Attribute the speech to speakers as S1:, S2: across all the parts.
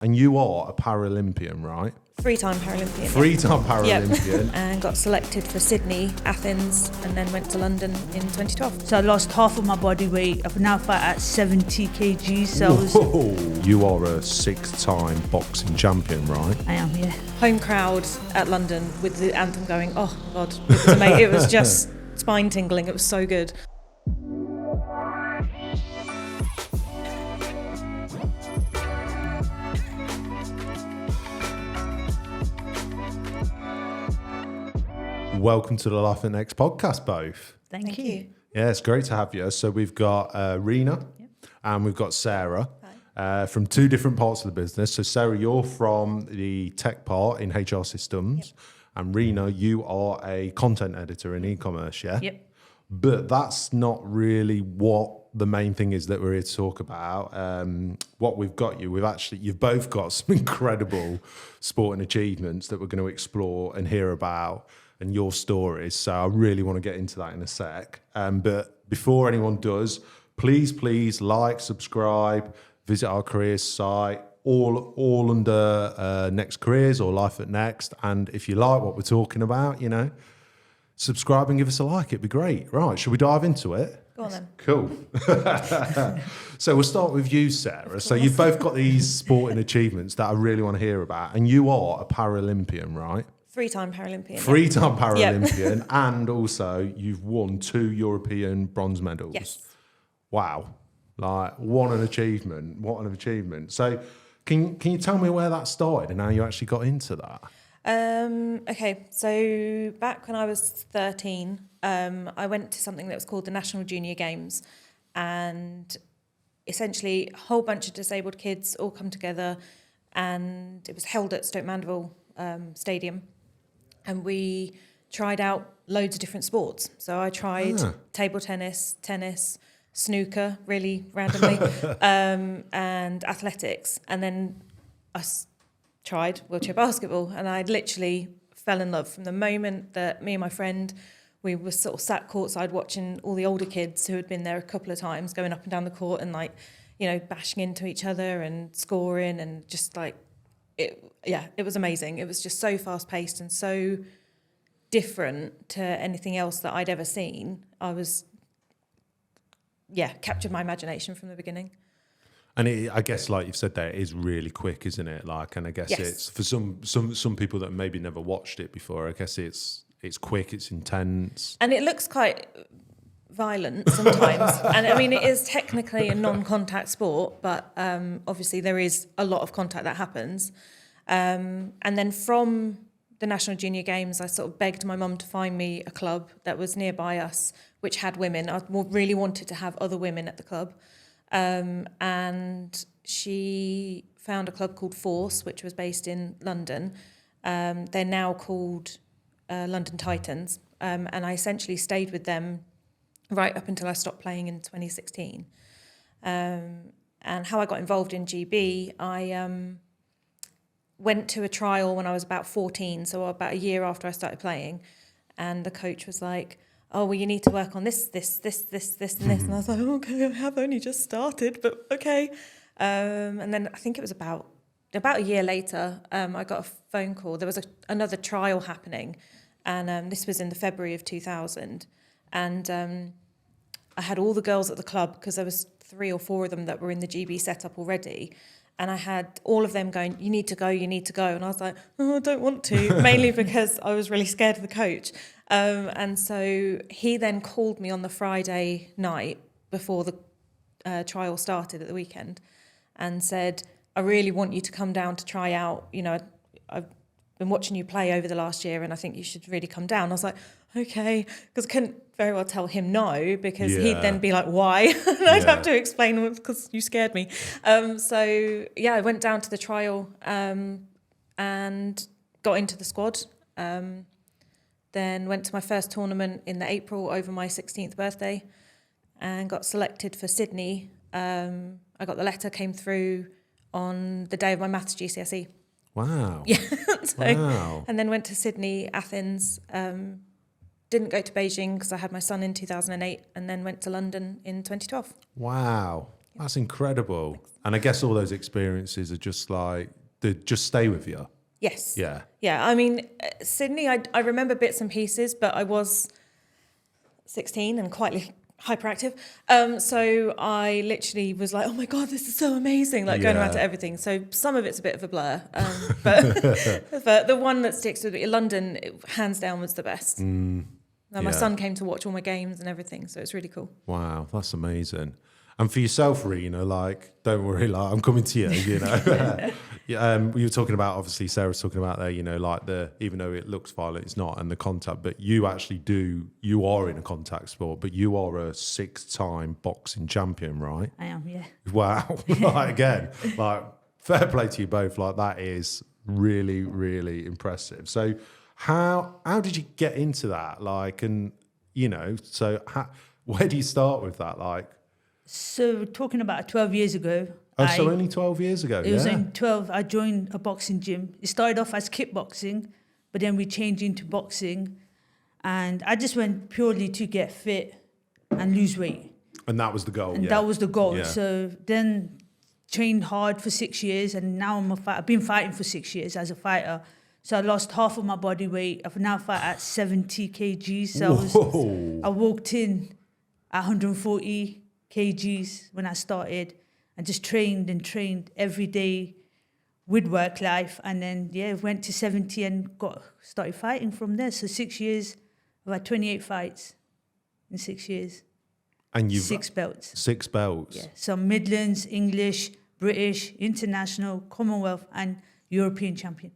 S1: And you are a Paralympian, right?
S2: Three-time Paralympian.
S1: Three-time Paralympian.
S2: Yep. And got selected for Sydney, Athens, and then went to London in 2012.
S3: So I lost half of my body weight. I've now fight at 70 kg.
S1: Whoa. You are a 6-time boxing champion, right?
S3: I am, yeah.
S2: Home crowd at London with the anthem going, oh God, it was amazing. It was just spine tingling. It was so good.
S1: Welcome to the Life at Next podcast, both.
S3: Thank you.
S1: Yeah, it's great to have you. So we've got Reena and we've got Sarah from two different parts of the business. So Sarah, you're from the tech part in HR systems, and Reena, you are a content editor in e-commerce, yeah?
S3: Yep.
S1: But that's not really what the main thing is that we're here to talk about. What we've got you've both got some incredible sporting achievements that we're going to explore and hear about, and your stories. So I really want to get into that in a sec. But before anyone does, please like, subscribe, visit our careers site, all under Next Careers or Life at Next. And if you like what we're talking about, subscribe and give us a like. It'd be great. Right, should we dive into it?
S2: Go on then.
S1: Cool. So we'll start with you, Sarah. So you've both got these sporting achievements that I really want to hear about. And you are a Paralympian, right?
S2: Three-time Paralympian.
S1: Three-time Paralympian, and also you've won 2 European bronze medals.
S2: Yes.
S1: Wow. What an achievement. So can you tell me where that started and how you actually got into that?
S2: Okay, so back when I was 13, I went to something that was called the National Junior Games, and essentially a whole bunch of disabled kids all come together, and it was held at Stoke Mandeville Stadium, and we tried out loads of different sports. So I tried table tennis, snooker, really randomly, and athletics, and then I tried wheelchair basketball, and I literally fell in love from the moment that me and my friend, we were sort of sat courtside watching all the older kids who had been there a couple of times going up and down the court and bashing into each other and scoring, and just it was amazing. It was just so fast paced and so different to anything else that I'd ever seen. I was captured my imagination from the beginning.
S1: And I guess, like you've said there, it is really quick, isn't it? And I guess it's for some people that maybe never watched it before. I guess it's quick, it's intense,
S2: and it looks quite violent sometimes. And I mean, it is technically a non-contact sport, but obviously there is a lot of contact that happens. And then from the National Junior Games, I sort of begged my mum to find me a club that was nearby us, which had women. I really wanted to have other women at the club. And she found a club called Force, which was based in London. They're now called London Titans. And I essentially stayed with them right up until I stopped playing in 2016. And how I got involved in GB, I went to a trial when I was about 14, so about a year after I started playing. And the coach was like, oh, well, you need to work on this, and this. And I was like, okay, I have only just started, but okay. And then I think it was about a year later, I got a phone call. There was another trial happening, and this was in the February of 2000. And I had all the girls at the club, because there was 3 or 4 of them that were in the GB setup already. And I had all of them going, you need to go. And I was like, oh, I don't want to, mainly because I was really scared of the coach. And so he then called me on the Friday night before the trial started at the weekend and said, I really want you to come down to try out. I've been watching you play over the last year, and I think you should really come down. I was like, okay, because I couldn't very well tell him no, because he'd then be like, why? And I'd have to explain, because you scared me. I went down to the trial and got into the squad. Then went to my first tournament in April over my 16th birthday and got selected for Sydney. I got the letter, came through on the day of my maths GCSE.
S1: Wow.
S2: Yeah.
S1: Wow.
S2: And then went to Sydney, Athens, didn't go to Beijing because I had my son in 2008, and then went to London in 2012.
S1: Wow. That's incredible. And I guess all those experiences are just like, they just stay with you.
S2: Yes.
S1: Yeah.
S2: Yeah. I mean, Sydney, I remember bits and pieces, but I was 16 and quite hyperactive. So I literally was like, oh my God, this is so amazing. Like going around to everything. So some of it's a bit of a blur. But the one that sticks with me, London, hands down was the best. Now, my son came to watch all my games and everything. So it's really cool.
S1: Wow, that's amazing. And for yourself, Reena, like, don't worry, like, I'm coming to you, you know. We were talking about, obviously, Sarah's talking about there, you know, like even though it looks violent, it's not, and the contact, but you actually you are in a contact sport, but you are a 6-time boxing champion, right?
S3: I am, yeah.
S1: Wow. Like, again, like, fair play to you both. Like, that is really, really impressive. So how did you get into that? Like, and, you know, so where do you start with that? Like,
S3: So talking about 12 years ago.
S1: So only 12 years ago,
S3: It was in 12, I joined a boxing gym. It started off as kickboxing, but then we changed into boxing. And I just went purely to get fit and lose weight.
S1: And that was the goal,
S3: And that was the goal.
S1: Yeah.
S3: So then trained hard for 6 years, and now I'm a fighter. I've been fighting for 6 years as a fighter. So I lost half of my body weight. I've now fight at 70 kgs. So I walked in at 140 kgs when I started, and just trained every day with work life, and then went to 70 and started fighting from there. So 6 years, I've had 28 fights in 6 years.
S1: And you've
S3: 6 belts.
S1: 6 belts.
S3: Yeah, so Midlands, English, British, International, Commonwealth, and European champion.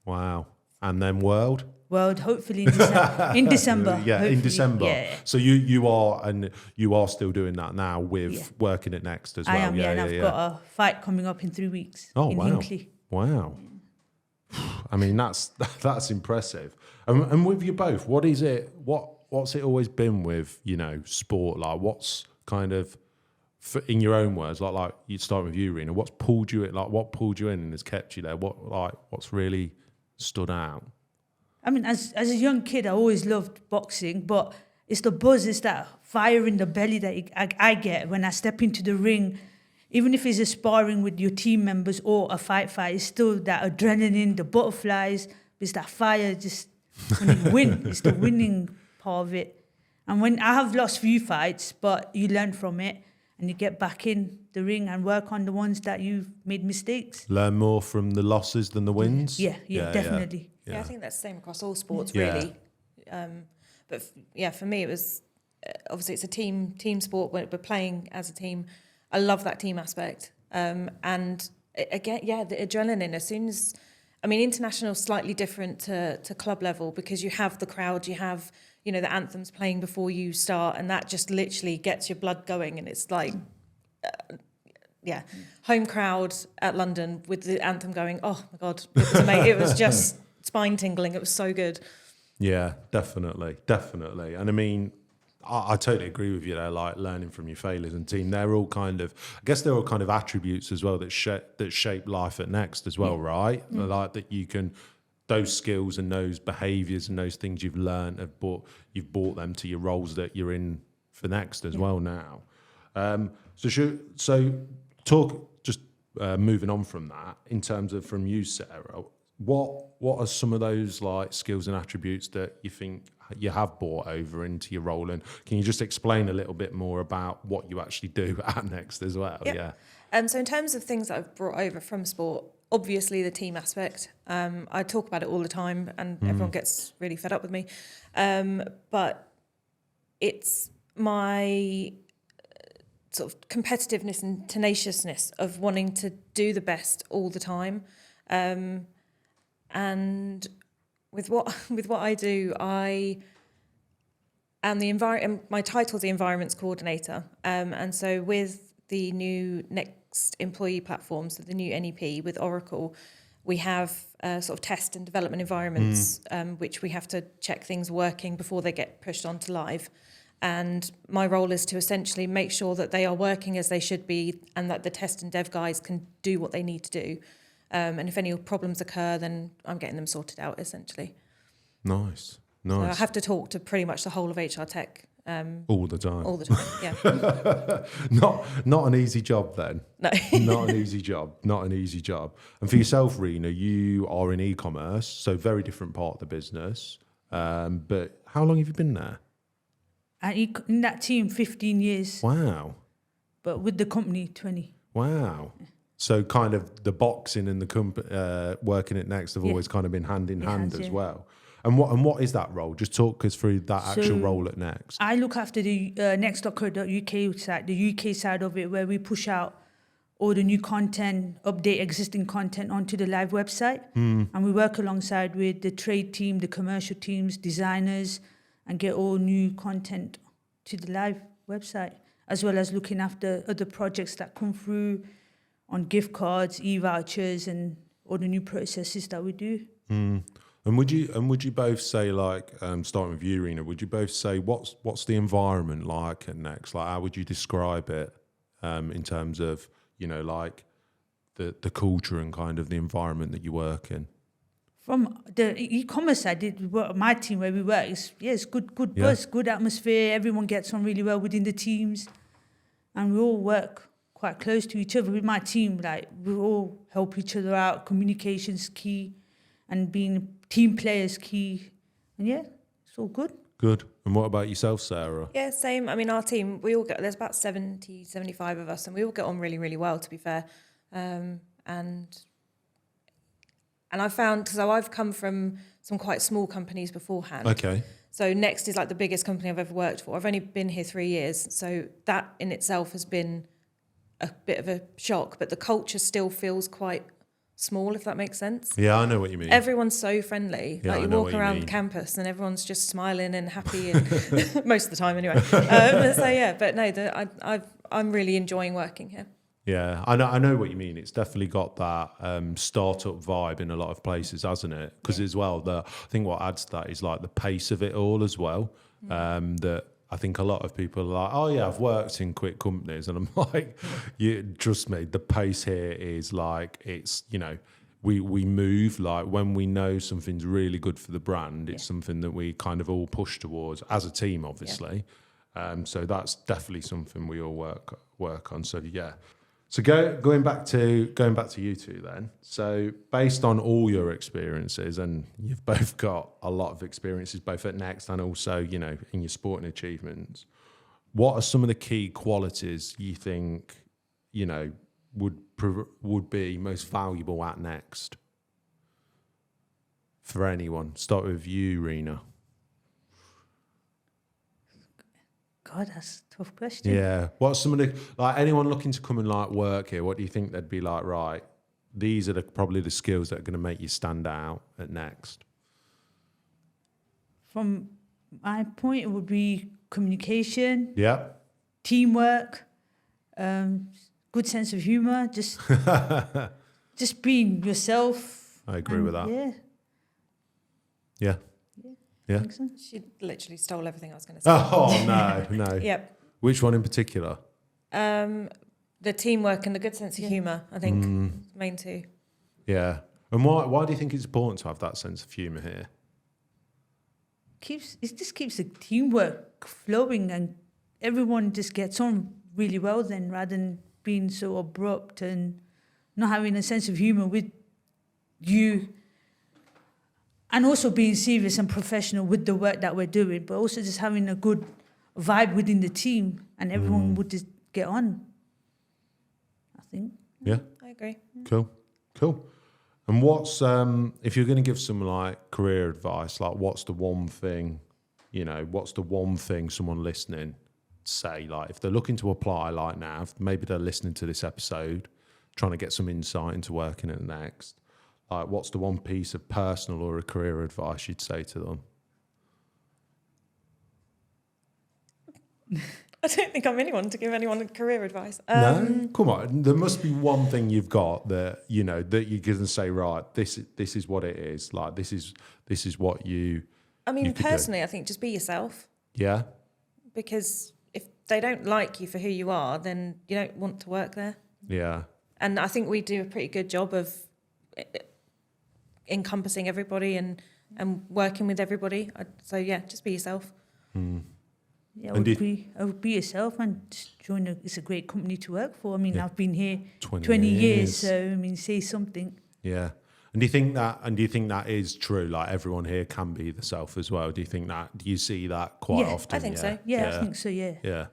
S1: Wow. And then world?
S3: World, hopefully in December. In December.
S1: Yeah,
S3: hopefully.
S1: in December.
S3: Yeah.
S1: So you are still doing that now with working at Next as well.
S3: I am, and I've got a fight coming up in 3 weeks in Hinckley.
S1: Wow. I mean, that's impressive. And with you both, what is it? What's it always been with, you know, sport? Like, what's kind of, in your own words, like you start with you, Reena. What pulled you in and has kept you there? What's really stood out?
S3: I mean, as a young kid, I always loved boxing, but it's the buzz, it's that fire in the belly that I get when I step into the ring. Even if it's a sparring with your team members or a fight, it's still that adrenaline, the butterflies, it's that fire, just when you win, it's the winning part of it. And when I have lost few fights, but you learn from it and you get back in the ring and work on the ones that you've made mistakes.
S1: Learn more from the losses than the wins?
S3: Yeah, definitely.
S2: Yeah, I think that's the same across all sports, really. But for me, it was obviously it's a team sport. We're playing as a team. I love that team aspect. And again, the adrenaline. As soon as, I mean, international is slightly different to club level because you have the crowd, you have, you know, the anthems playing before you start, and that just literally gets your blood going, and it's like. Home crowd at London with the anthem going, oh my God, it was amazing. It was just spine tingling. It was so good.
S1: Yeah, definitely. And I mean, I totally agree with you there, like learning from your failures and team. They're all kind of, I guess they're all kind of attributes as well that shape life at Next as well, right? Like that you can, those skills and those behaviours and those things you've learned, you've brought them to your roles that you're in for Next as well now. Moving on from that, in terms of from you, Sarah, what are some of those like skills and attributes that you think you have brought over into your role? And can you just explain a little bit more about what you actually do at Next as well?
S2: Yep. Yeah. So in terms of things that I've brought over from sport, obviously the team aspect. I talk about it all the time, and everyone gets really fed up with me. But it's my sort of competitiveness and tenaciousness of wanting to do the best all the time. And with what I do, I am my title is the environments coordinator. And so with the new Next employee platform, so the new NEP with Oracle, we have sort of test and development environments, which we have to check things working before they get pushed onto live. And my role is to essentially make sure that they are working as they should be and that the test and dev guys can do what they need to do. And if any problems occur, then I'm getting them sorted out, essentially.
S1: Nice.
S2: So I have to talk to pretty much the whole of HR Tech
S1: All the time.
S2: all the time. Yeah.
S1: Not an easy job then.
S2: No.
S1: Not an easy job. Not an easy job. And for yourself, Reena, you are in e-commerce, so very different part of the business. But how long have you been there?
S3: And in that team, 15 years,
S1: Wow.
S3: but with the company, 20.
S1: Wow. So kind of the boxing and the working at Next have always kind of been hand in hand as well. And what is that role? Just talk us through that actual role at Next.
S3: I look after the next.co.uk side, the UK side of it, where we push out all the new content, update existing content onto the live website. And we work alongside with the trade team, the commercial teams, designers, and get all new content to the live website, as well as looking after other projects that come through on gift cards, e-vouchers, and all the new processes that we do.
S1: And would you both say, like, starting with you, Reena, would you both say what's the environment like at Next? Like, how would you describe it in terms of, you know, like the culture and kind of the environment that you work in?
S3: From the e-commerce side, my team where we work, it's good buzz, good atmosphere. Everyone gets on really well within the teams, and we all work quite close to each other. With my team, like, we all help each other out. Communication's key, and being team players key. And yeah, it's all good.
S1: Good. And what about yourself, Sarah?
S2: Yeah, same. I mean, our team, there's about 70, 75 of us, and we all get on really, really well, to be fair. And I found, so I've come from some quite small companies beforehand.
S1: Okay.
S2: So Next is like the biggest company I've ever worked for. I've only been here 3 years. So that in itself has been a bit of a shock, but the culture still feels quite small, if that makes sense.
S1: Yeah, I know what you mean.
S2: Everyone's so friendly.
S1: Yeah,
S2: like
S1: I
S2: you
S1: know
S2: walk
S1: what you
S2: around
S1: mean.
S2: campus and everyone's just smiling and happy, and most of the time anyway. So yeah, but no, I'm really enjoying working here.
S1: Yeah, I know what you mean. It's definitely got that startup vibe in a lot of places, hasn't it? Because as well, I think what adds to that is like the pace of it all as well. That I think a lot of people are like, oh yeah, I've worked in quick companies, and I'm like, trust me, the pace here is like, it's, you know, we move, like when we know something's really good for the brand, it's something that we kind of all push towards as a team, obviously. So that's definitely something we all work on. So yeah. So going back to you two then. So based on all your experiences, and you've both got a lot of experiences, both at Next and also, you know, in your sporting achievements, what are some of the key qualities you think, you know, would be most valuable at Next for anyone? Start with you, Reena.
S3: God, that's a tough question.
S1: Yeah. What's some of the, like, anyone looking to come and like work here, what do you think they'd be like, right, these are probably the skills that are going to make you stand out at Next?
S3: From my point, it would be communication,
S1: Yeah.
S3: teamwork, good sense of humour, just being yourself.
S1: I agree with that.
S3: Yeah.
S1: Yeah. Yeah.
S3: Think so.
S2: She literally stole everything I was going to say.
S1: Oh, no.
S2: Yep.
S1: Which one in particular?
S2: The teamwork and the good sense of humour, I think, main two.
S1: Yeah. And why do you think it's important to have that sense of humour here?
S3: It just keeps the teamwork flowing, and everyone just gets on really well then, rather than being so abrupt and not having a sense of humour with you, and also being serious and professional with the work that we're doing, but also just having a good vibe within the team, and everyone would just get on, I think.
S1: Yeah.
S2: I agree.
S1: Cool. And what's, if you're going to give some like career advice, like what's the one thing, you know, what's the one thing someone listening say, like if they're looking to apply like now, maybe they're listening to this episode, trying to get some insight into working at Next, like what's the one piece of personal or a career advice you'd say to them?
S2: I don't think I'm anyone to give anyone career advice.
S1: No, come on. There must be one thing you've got that, you know, that you can say, right, this is what it is. Like this is what you.
S2: I mean,
S1: you could
S2: personally, I think just be yourself,
S1: Yeah.
S2: because if they don't like you for who you are, then you don't want to work there.
S1: Yeah.
S2: And I think we do a pretty good job of encompassing everybody and working with everybody. So yeah, just be yourself.
S3: Yeah,
S1: And
S3: I would be yourself and just join. It's a great company to work for. I mean,
S1: Yeah.
S3: I've been here
S1: 20
S3: 20 years,
S1: years.
S3: so I mean, say something.
S1: Yeah. And do you think that is true? Like everyone here can be the self as well. Do you see that quite
S3: Yeah,
S1: often?
S2: I think so.
S3: Yeah, I think so. Yeah.
S1: Yeah.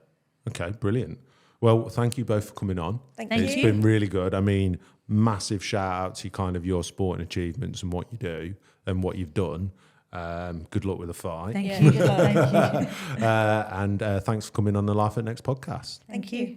S1: Okay, brilliant. Well, thank you both for coming on.
S2: Thank
S3: Thank
S2: you.
S1: It's
S3: you.
S1: been really good. I mean, massive shout out to kind of your sporting achievements and what you do and what you've done. Good luck with the fight.
S3: Thank
S2: Yeah,
S3: you.
S2: good luck.
S3: Thank you.
S1: And thanks for coming on the Life at Next podcast.
S2: Thank you.